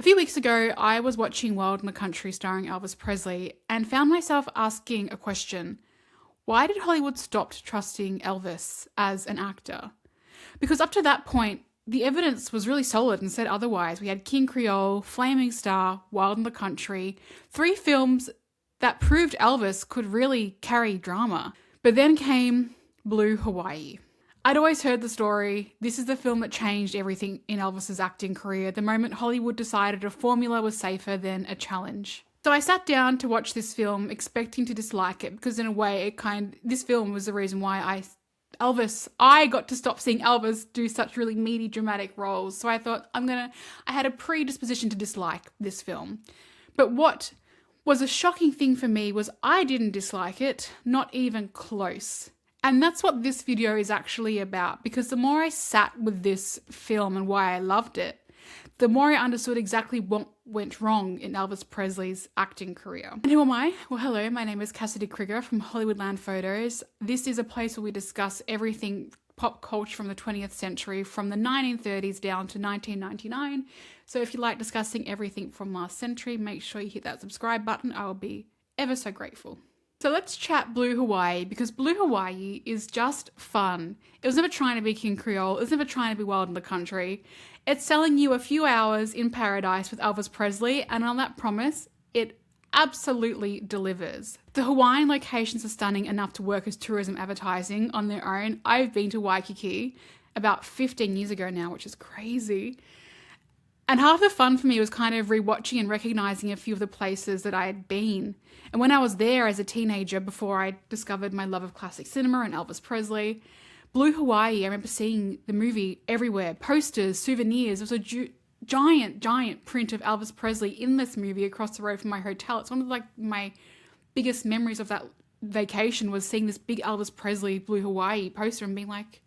few weeks ago, I was watching Wild in the Country starring Elvis Presley and found myself asking a question. Why did Hollywood stop trusting Elvis as an actor? Because up to that point, the evidence was really solid and said otherwise. We had King Creole, Flaming Star, Wild in the Country, 3 films that proved Elvis could really carry drama. But then came Blue Hawaii. I'd always heard the story. This is the film that changed everything in Elvis's acting career, the moment Hollywood decided a formula was safer than a challenge. So I sat down to watch this film expecting to dislike it because in a way this film was the reason why I got to stop seeing Elvis do such really meaty dramatic roles. So I thought I had a predisposition to dislike this film. But what was a shocking thing for me was I didn't dislike it, not even close. And that's what this video is actually about, because the more I sat with this film and why I loved it, the more I understood exactly what went wrong in Elvis Presley's acting career. And who am I? Well, hello, my name is Cassidy Krieger from Hollywoodland Photos. This is a place where we discuss everything pop culture from the 20th century, from the 1930s down to 1999. So if you like discussing everything from last century, make sure you hit that subscribe button. I will be ever so grateful. So let's chat Blue Hawaii, because Blue Hawaii is just fun. It was never trying to be King Creole. It was never trying to be Wild in the Country. It's selling you a few hours in paradise with Elvis Presley, and on that promise, it absolutely delivers. The Hawaiian locations are stunning enough to work as tourism advertising on their own. I've been to Waikiki about 15 years ago now, which is crazy. And half the fun for me was kind of rewatching and recognizing a few of the places that I had been. And when I was there as a teenager, before I discovered my love of classic cinema and Elvis Presley, Blue Hawaii, I remember seeing the movie everywhere. Posters, souvenirs. There was a giant print of Elvis Presley in this movie across the road from my hotel. It's one of my biggest memories of that vacation was seeing this big Elvis Presley Blue Hawaii poster and being like,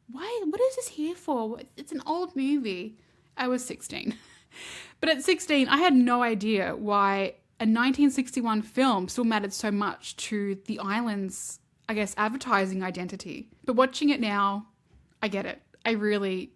what is this here for? It's an old movie. I was 16. But at 16, I had no idea why a 1961 film still mattered so much to the island's, I guess, advertising identity. But watching it now, I get it. I really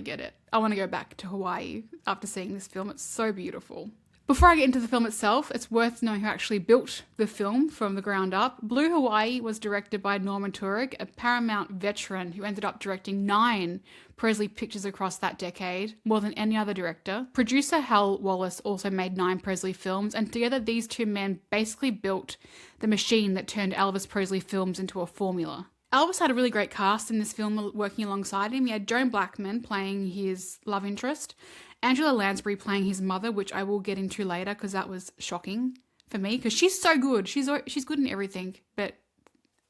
get it. I want to go back to Hawaii after seeing this film. It's so beautiful. Before I get into the film itself, it's worth knowing who actually built the film from the ground up. Blue Hawaii was directed by Norman Turek, a Paramount veteran who ended up directing 9 Presley pictures across that decade, more than any other director. Producer Hal Wallace also made 9 Presley films, and together these two men basically built the machine that turned Elvis Presley films into a formula. Elvis had a really great cast in this film working alongside him. He had Joan Blackman playing his love interest, Angela Lansbury playing his mother, which I will get into later because that was shocking for me because she's so good. She's good in everything, but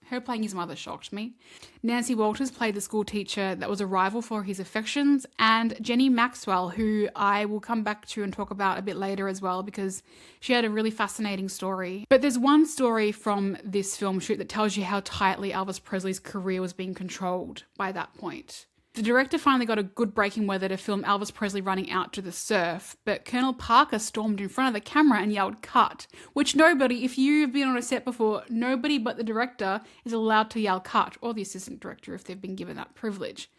her playing his mother shocked me. Nancy Walters played the school teacher that was a rival for his affections, and Jenny Maxwell, who I will come back to and talk about a bit later as well because she had a really fascinating story. But there's one story from this film shoot that tells you how tightly Elvis Presley's career was being controlled by that point. The director finally got a good break in weather to film Elvis Presley running out to the surf, but Colonel Parker stormed in front of the camera and yelled cut, which nobody, if you've been on a set before, nobody but the director is allowed to yell cut, or the assistant director if they've been given that privilege.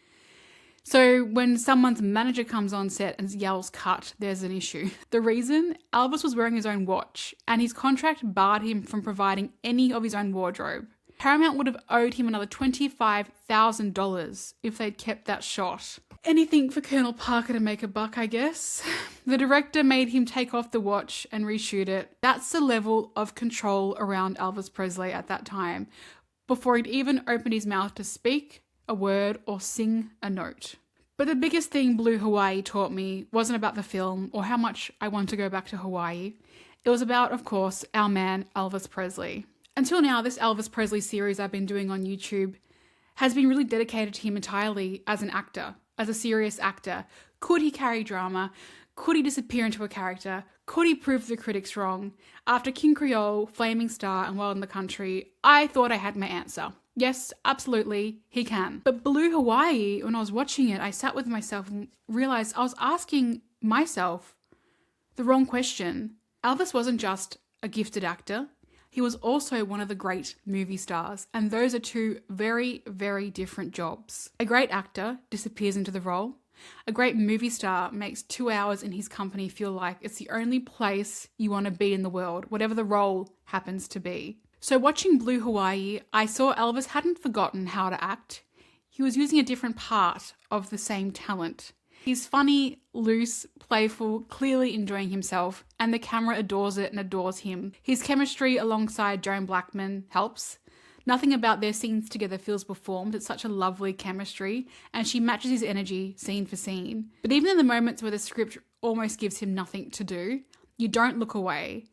So when someone's manager comes on set and yells cut, there's an issue. The reason? Elvis was wearing his own watch, and his contract barred him from providing any of his own wardrobe. Paramount would have owed him another $25,000 if they'd kept that shot. Anything for Colonel Parker to make a buck, I guess. The director made him take off the watch and reshoot it. That's the level of control around Elvis Presley at that time, before he'd even opened his mouth to speak a word or sing a note. But the biggest thing Blue Hawaii taught me wasn't about the film or how much I want to go back to Hawaii. It was about, of course, our man Elvis Presley. Until now, this Elvis Presley series I've been doing on YouTube has been really dedicated to him entirely as an actor, as a serious actor. Could he carry drama? Could he disappear into a character? Could he prove the critics wrong? After King Creole, Flaming Star, and Wild in the Country, I thought I had my answer. Yes, absolutely, he can. But Blue Hawaii, when I was watching it, I sat with myself and realized I was asking myself the wrong question. Elvis wasn't just a gifted actor. He was also one of the great movie stars, and those are two very, very different jobs. A great actor disappears into the role. A great movie star makes 2 hours in his company feel like it's the only place you want to be in the world, whatever the role happens to be. So watching Blue Hawaii, I saw Elvis hadn't forgotten how to act. He was using a different part of the same talent. He's funny, loose, playful, clearly enjoying himself, and the camera adores it and adores him. His chemistry alongside Joan Blackman helps. Nothing about their scenes together feels performed. It's such a lovely chemistry, and she matches his energy scene for scene. But even in the moments where the script almost gives him nothing to do, you don't look away.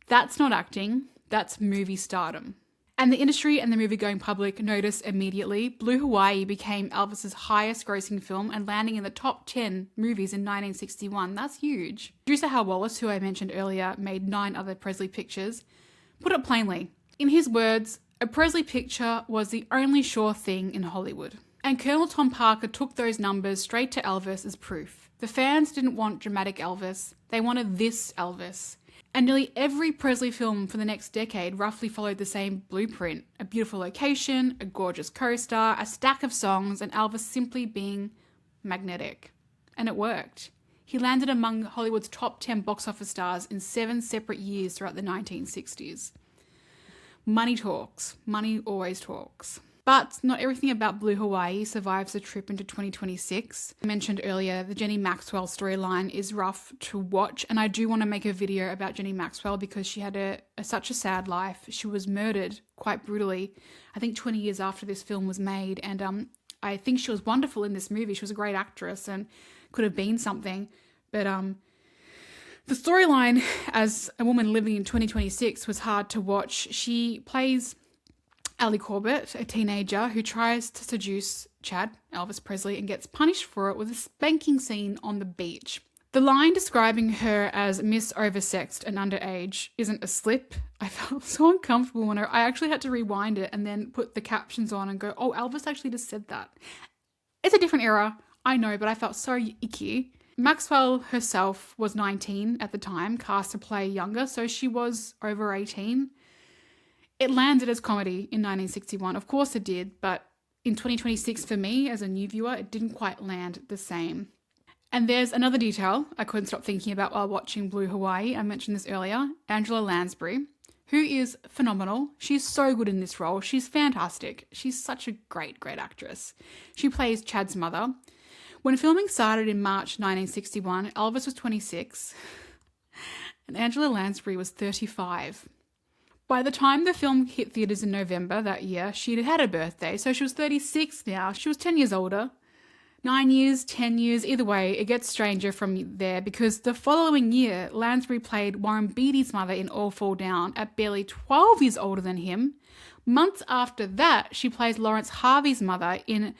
That's not acting, that's movie stardom. And the industry and the movie-going public noticed immediately. Blue Hawaii became Elvis's highest-grossing film and landing in the top 10 movies in 1961. That's huge. Producer Hal Wallace, who I mentioned earlier, made 9 other Presley pictures. Put it plainly, in his words, a Presley picture was the only sure thing in Hollywood. And Colonel Tom Parker took those numbers straight to Elvis as proof. The fans didn't want dramatic Elvis. They wanted this Elvis. And nearly every Presley film for the next decade roughly followed the same blueprint. A beautiful location, a gorgeous co-star, a stack of songs, and Elvis simply being magnetic. And it worked. He landed among Hollywood's top 10 box office stars in 7 separate years throughout the 1960s. Money talks. Money always talks. But not everything about Blue Hawaii survives the trip into 2026. I mentioned earlier, the Jenny Maxwell storyline is rough to watch, and I do want to make a video about Jenny Maxwell because she had such a sad life. She was murdered quite brutally, I think 20 years after this film was made, and I think she was wonderful in this movie. She was a great actress and could have been something, but the storyline as a woman living in 2026 was hard to watch. She plays Allie Corbett, a teenager who tries to seduce Chad, Elvis Presley, and gets punished for it with a spanking scene on the beach. The line describing her as Miss Oversexed and underage isn't a slip. I felt so uncomfortable when I actually had to rewind it and then put the captions on and go, oh, Elvis actually just said that. It's a different era, I know, but I felt so icky. Maxwell herself was 19 at the time, cast to play younger, so she was over 18. It landed as comedy in 1961. Of course it did, but in 2026 for me as a new viewer, it didn't quite land the same. And there's another detail I couldn't stop thinking about while watching Blue Hawaii. I mentioned this earlier. Angela Lansbury, who is phenomenal. She's so good in this role. She's fantastic. She's such a great, great actress. She plays Chad's mother. When filming started in March 1961, Elvis was 26 and Angela Lansbury was 35. By the time the film hit theatres in November that year, she'd had her birthday, so she was 36 now. She was 10 years older. 9 years, 10 years, either way, it gets stranger from there because the following year, Lansbury played Warren Beatty's mother in All Fall Down at barely 12 years older than him. Months after that, she plays Lawrence Harvey's mother in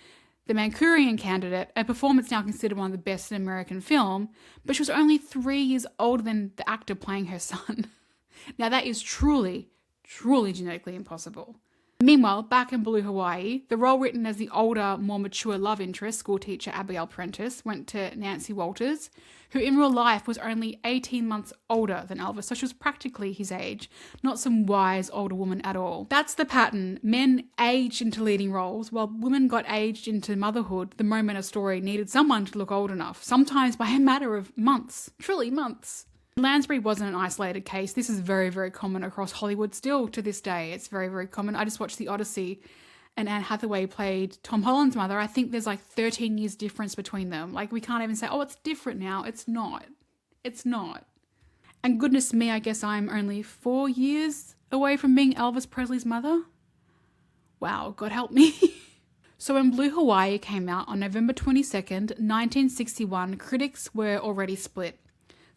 The Manchurian Candidate, a performance now considered one of the best in American film, but she was only 3 years older than the actor playing her son. Now that is truly genetically impossible. Meanwhile, back in Blue Hawaii, the role written as the older, more mature love interest, schoolteacher Abigail Prentice, went to Nancy Walters, who in real life was only 18 months older than Elvis, so she was practically his age, not some wise older woman at all. That's the pattern. Men aged into leading roles, while women got aged into motherhood the moment a story needed someone to look old enough, sometimes by a matter of months, truly months. Lansbury wasn't an isolated case. This is very, very common across Hollywood still to this day. It's very, very common. I just watched The Odyssey and Anne Hathaway played Tom Holland's mother. I think there's like 13 years difference between them. Like we can't even say, oh, it's different now. It's not. It's not. And goodness me, I guess I'm only 4 years away from being Elvis Presley's mother. Wow, God help me. So when Blue Hawaii came out on November 22nd, 1961, critics were already split.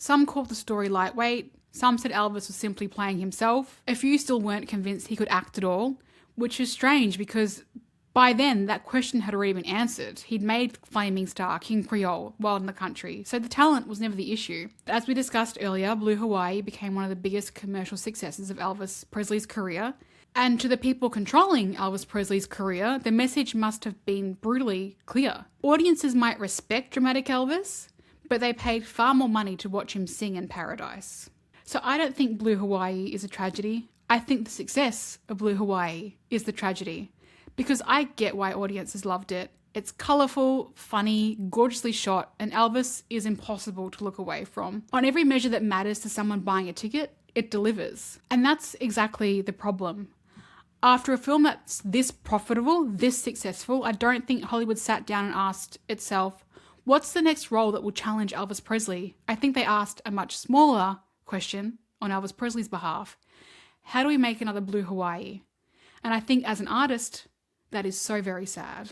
Some called the story lightweight, some said Elvis was simply playing himself. A few still weren't convinced he could act at all, which is strange because by then that question had already been answered. He'd made flaming star King Creole, Wild in the Country, so the talent was never the issue. As we discussed earlier, Blue Hawaii became one of the biggest commercial successes of Elvis Presley's career. And to the people controlling Elvis Presley's career, the message must have been brutally clear. Audiences might respect dramatic Elvis, but they paid far more money to watch him sing in paradise. So I don't think Blue Hawaii is a tragedy. I think the success of Blue Hawaii is the tragedy. Because I get why audiences loved it. It's colourful, funny, gorgeously shot, and Elvis is impossible to look away from. On every measure that matters to someone buying a ticket, it delivers. And that's exactly the problem. After a film that's this profitable, this successful, I don't think Hollywood sat down and asked itself, what's the next role that will challenge Elvis Presley? I think they asked a much smaller question on Elvis Presley's behalf. How do we make another Blue Hawaii? And I think as an artist, that is so very sad.